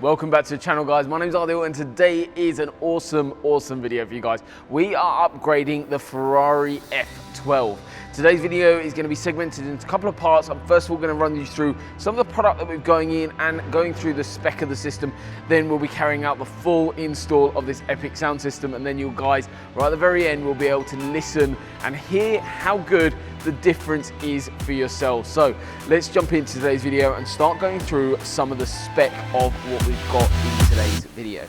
Welcome back to the channel, guys. My name's Adil and today is an awesome video for you guys. We are upgrading the Ferrari F12. Today's video is going to be segmented into a couple of parts. I'm first of all going to run you through some of the product that we're going in and going through the spec of the system. Then we'll be carrying out the full install of this epic sound system, and then you guys right at the very end will be able to listen and hear how good the difference is for yourselves. So let's jump into today's video and start going through some of the spec of what we've got in today's video.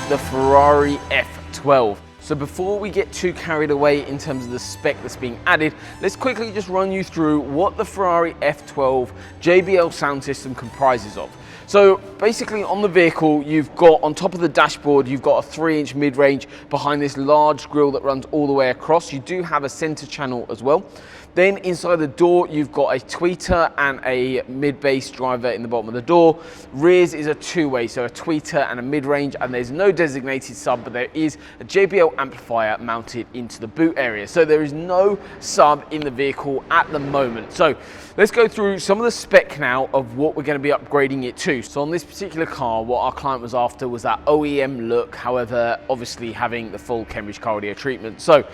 The Ferrari F12. So before we get too carried away in terms of the spec that's being added, let's quickly just run you through what the Ferrari F12 JBL sound system comprises of. So basically on the vehicle, you've got on top of the dashboard, you've got a 3-inch mid-range behind this large grille that runs all the way across. You do have a center channel as well. Then inside the door, you've got a tweeter and a mid-bass driver in the bottom of the door. Rears is a two-way, so a tweeter and a mid-range, and there's no designated sub, but there is a JBL amplifier mounted into the boot area. So there is no sub in the vehicle at the moment. So let's go through some of the spec now of what we're going to be upgrading it to. So on this particular car, what our client was after was that OEM look, however, obviously having the full Cambridge car audio treatment. So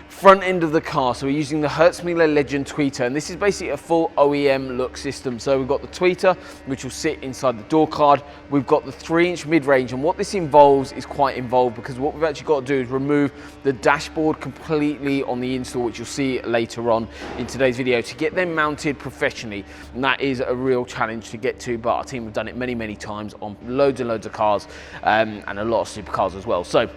front end of the car, so we're using the Horningsea Legend tweeter, and this is basically a full OEM look system. So we've got the tweeter, which will sit inside the door card. We've got the 3-inch mid-range, and what this involves is quite involved, because what we've actually got to do is remove the dashboard completely on the install, which you'll see later on in today's video, to get them mounted professionally. And that is a real challenge to get to, but our team have done it many times on loads and loads of cars, and a lot of supercars as well. So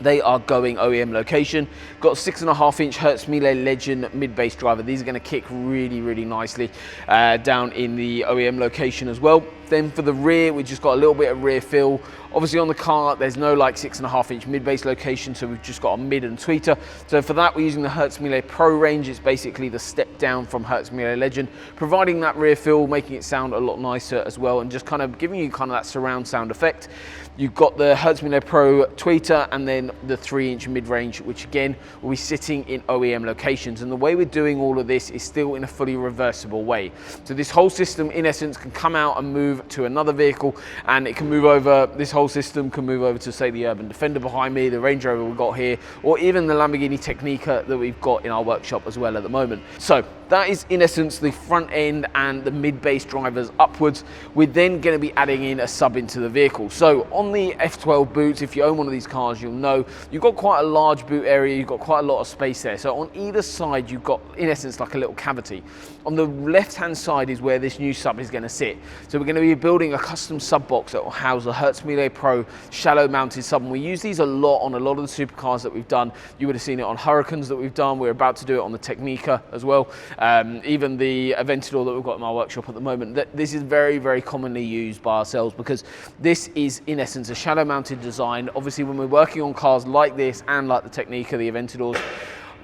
they are going OEM location. Got a 6.5-inch Horningsea Legend mid-bass driver. These are going to kick really nicely down in the OEM location as well. Then for the rear, we just got a little bit of rear fill. Obviously on the car, there's no like 6.5-inch mid-bass location, so we've just got a mid and tweeter. So for that, we're using the Horningsea Pro range. It's basically the step down from Horningsea Legend, providing that rear fill, making it sound a lot nicer as well, and just kind of giving you kind of that surround sound effect. You've got the Horningsea Pro tweeter and then the 3-inch mid-range, which again will be sitting in OEM locations. And the way we're doing all of this is still in a fully reversible way. So this whole system, in essence, can come out and move to another vehicle, and it can move over. This whole system can move over to, say, the Urban Defender behind me, the Range Rover we've got here, or even the Lamborghini Technica that we've got in our workshop as well at the moment. So that is in essence the front end and the mid-bass drivers upwards. We're then going to be adding in a sub into the vehicle. So on the F12 boots, if you own one of these cars, you'll know you've got quite a large boot area, you've got quite a lot of space there. So on either side, you've got in essence like a little cavity. On the left-hand side is where this new sub is going to sit. So we're going to be building a custom sub box that will house a Horningsea Pro shallow mounted sub, and we use these a lot on a lot of the supercars that we've done. You would have seen it on Hurricanes that we've done. We're about to do it on the Technica as well. Even the Aventador that we've got in our workshop at the moment. This is very commonly used by ourselves, because this is in essence a shallow mounted design. Obviously when we're working on cars like this and like the Technica, the Aventadors,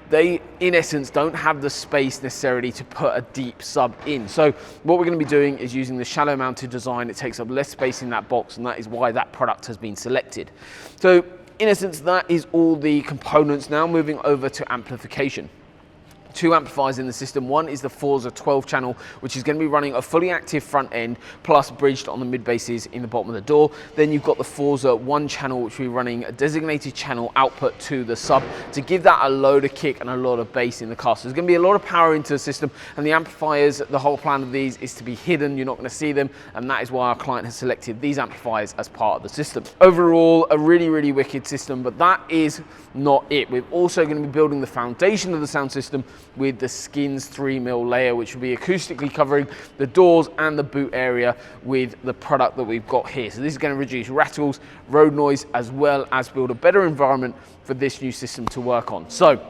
they in essence don't have the space necessarily to put a deep sub in. So what we're going to be doing is using the shallow mounted design. It takes up less space in that box, and that is why that product has been selected. So in essence, that is all the components. Now moving over to amplification. 2 amplifiers in the system. One is the Forza 12 channel, which is going to be running a fully active front end plus bridged on the mid basses in the bottom of the door. Then you've got the Forza 1 channel, which will be running a designated channel output to the sub to give that a load of kick and a lot of bass in the car. So there's going to be a lot of power into the system, and the amplifiers, the whole plan of these is to be hidden. You're not going to see them, and that is why our client has selected these amplifiers as part of the system. Overall, a really wicked system, but that is not it. We're also going to be building the foundation of the sound system with the Skins 3mm layer, which will be acoustically covering the doors and the boot area with the product that we've got here. So this is going to reduce rattles, road noise, as well as build a better environment for this new system to work on. So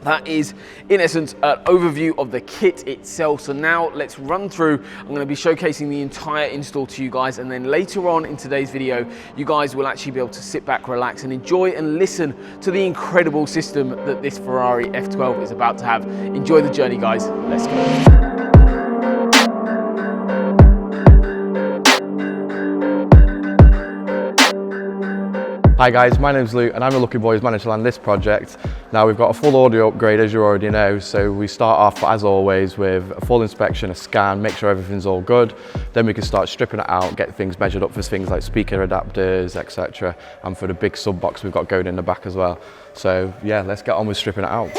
That is, in essence, an overview of the kit itself. So now let's run through. I'm going to be showcasing the entire install to you guys, and then later on in today's video, you guys will actually be able to sit back, relax, and enjoy and listen to the incredible system that this Ferrari F12 is about to have. Enjoy the journey, guys. Let's go. Hi guys, my name's Luke and I'm a Lucky Boys managed to land this project. Now we've got a full audio upgrade, as you already know, so we start off as always with a full inspection, a scan, make sure everything's all good. Then we can start stripping it out, get things measured up for things like speaker adapters, etc. And for the big sub box we've got going in the back as well. So yeah, let's get on with stripping it out.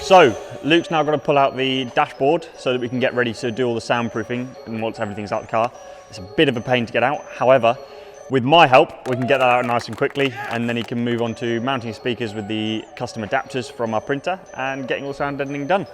So, Luke's now going to pull out the dashboard so that we can get ready to do all the soundproofing and once everything's out of the car. It's a bit of a pain to get out. However, with my help, we can get that out nice and quickly, and then he can move on to mounting speakers with the custom adapters from our printer and getting all sound deadening done.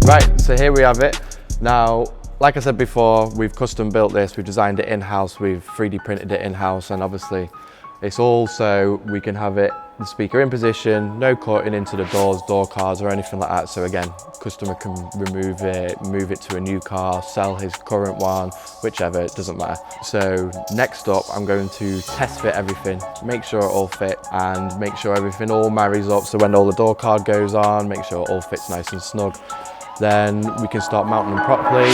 Right, so here we have it. Now, like I said before, we've custom built this, we've designed it in-house, we've 3D printed it in-house, and obviously it's all so we can have it, the speaker in position, no cutting into the doors, door cards or anything like that. So again, customer can remove it, move it to a new car, sell his current one, whichever, it doesn't matter. So next up, I'm going to test fit everything, make sure it all fit and make sure everything all marries up. So when all the door card goes on, make sure it all fits nice and snug. Then we can start mounting them properly.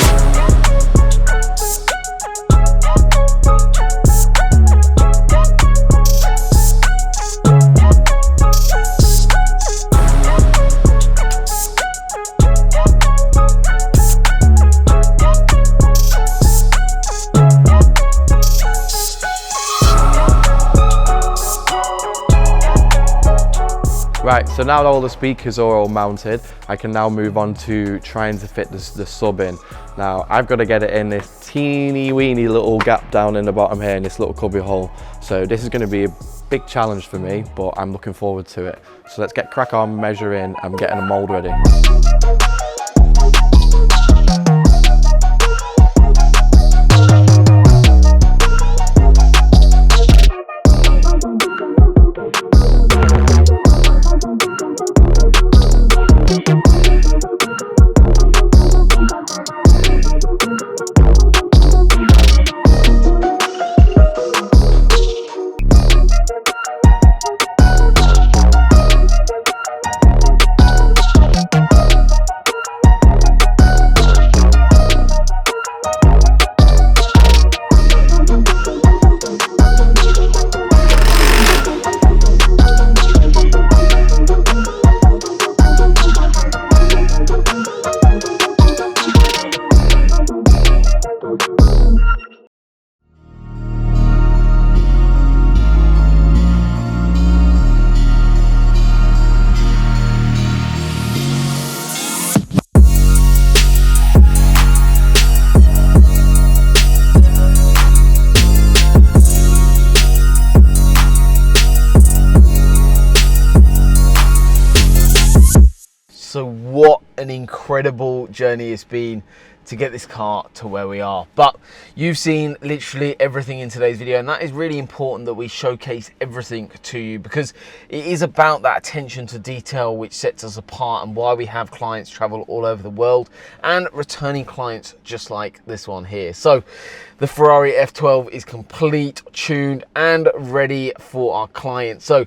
Right, so now that all the speakers are all mounted, I can now move on to trying to fit the sub in. Now, I've got to get it in this teeny weeny little gap down in the bottom here in this little cubby hole. So this is going to be a big challenge for me, but I'm looking forward to it. So let's get crack on, measuring, and getting a mold ready. an incredible journey it's been to get this car to where we are. But you've seen literally everything in today's video, and that is really important that we showcase everything to you, because it is about that attention to detail which sets us apart and why we have clients travel all over the world and returning clients just like this one here. So the Ferrari F12 is complete, tuned and ready for our clients. So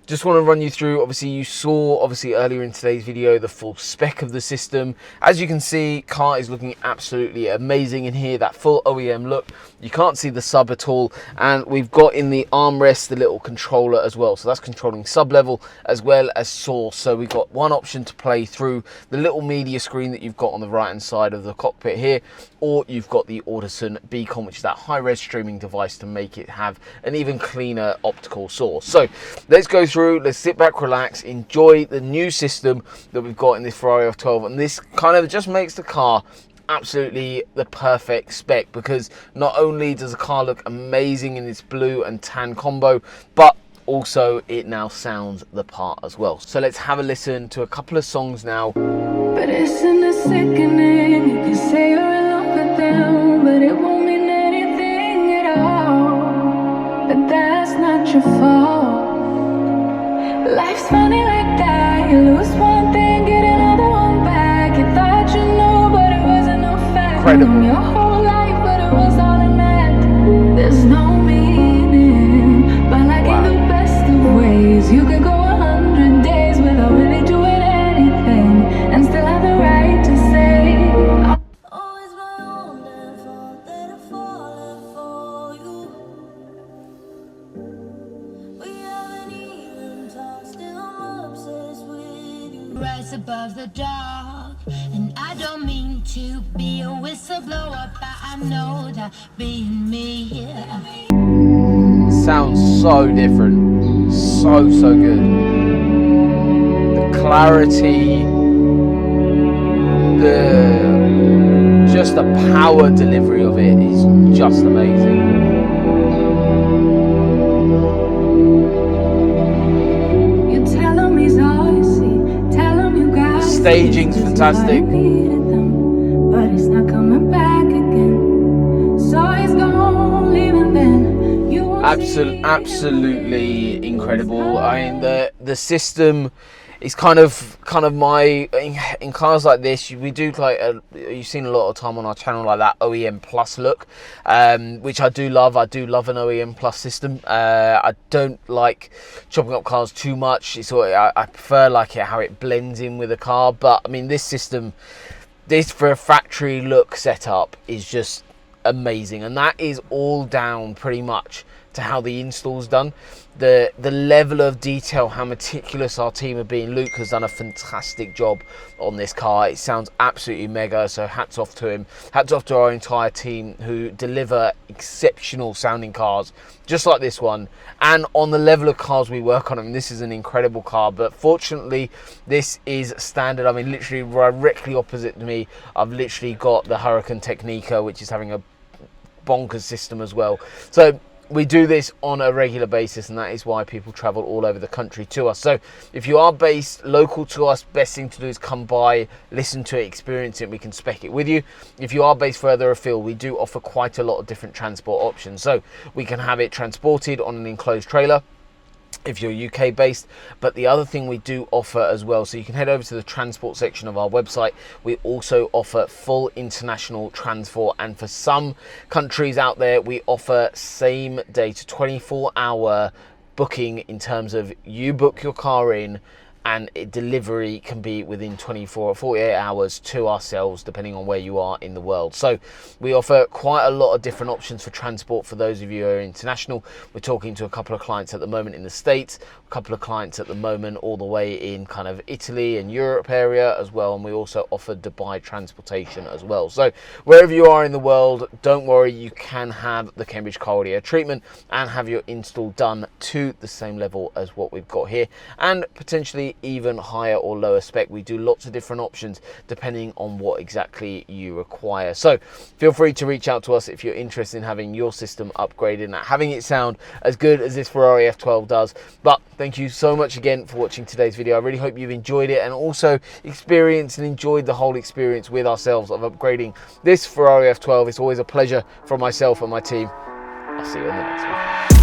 just want to run you through, obviously you saw earlier in today's video the full spec of the system. As you can see, car is looking absolutely amazing in here, that full OEM look. You can't see the sub at all, and we've got in the armrest the little controller as well, so that's controlling sub level as well as source. So we've got one option to play through the little media screen that you've got on the right hand side of the cockpit here, or you've got the Audison Beacon, which is that high-res streaming device to make it have an even cleaner optical source. So let's go through, let's sit back, relax, enjoy the new system that we've got in this Ferrari F12, and this kind of just makes the car absolutely the perfect spec, because not only does the car look amazing in its blue and tan combo, but also it now sounds the part as well. So let's have a listen to a couple of songs now. But isn't it sickening? You can say you're in love with them, but it won't mean anything at all. But that's not your fault. Life's funny like that. You lose one thing, get another one back. You thought you knew, but it wasn't no fact. Incredible. Your whole life, but it was all an act. There's no meaning, but like in the best of ways, you could go 100 days without really doing anything, and still have the right to say, always my own damn fault that I've fallen for you. We haven't even talked, still I'm obsessed with you. Rise above the dark, and I don't mean to be a whistleblower, but I know that being me Sounds so different, so good. The clarity, just the power delivery of it is just amazing. You tell him he's all you see, tell him you got Staging's fantastic. But he's not coming back again, so he's gone, leaving then. You won't Absolutely incredible. I mean, the system is kind of my, in cars like this, we do like you've seen a lot of time on our channel, like that OEM plus look, which I do love. I do love an OEM plus system. I don't like chopping up cars too much. It's I prefer like how it blends in with the car. But I mean, this system, this for a factory look setup is just amazing, and that is all down pretty much to how the install's done. The level of detail, how meticulous our team have been. Luke has done a fantastic job on this car. It sounds absolutely mega, so hats off to him. Hats off to our entire team who deliver exceptional sounding cars just like this one, and on the level of cars we work on. I mean, this is an incredible car, but fortunately this is standard. I mean, literally directly opposite me, I've literally got the Hurricane Technica, which is having a bonkers system as well. So we do this on a regular basis, and that is why people travel all over the country to us. So if you are based local to us, best thing to do is come by, listen to it, experience it, we can spec it with you. If you are based further afield, we do offer quite a lot of different transport options. So we can have it transported on an enclosed trailer if you're UK based, but the other thing we do offer as well, so you can head over to the transport section of our website, we also offer full international transport, and for some countries out there we offer same day to 24-hour booking, in terms of you book your car in and delivery can be within 24 or 48 hours to ourselves, depending on where you are in the world. So we offer quite a lot of different options for transport for those of you who are international. We're talking to a couple of clients at the moment in the States, a couple of clients at the moment all the way in kind of Italy and Europe area as well, and we also offer Dubai transportation as well. So wherever you are in the world, don't worry, you can have the Cambridge car audio treatment and have your install done to the same level as what we've got here, and potentially even higher or lower spec. We do lots of different options depending on what exactly you require. So feel free to reach out to us if you're interested in having your system upgraded and having it sound as good as this Ferrari F12 does. But thank you so much again for watching today's video. I really hope you've enjoyed it and also experienced and enjoyed the whole experience with ourselves of upgrading this Ferrari F12. It's always a pleasure for myself and my team. I'll see you on the next one.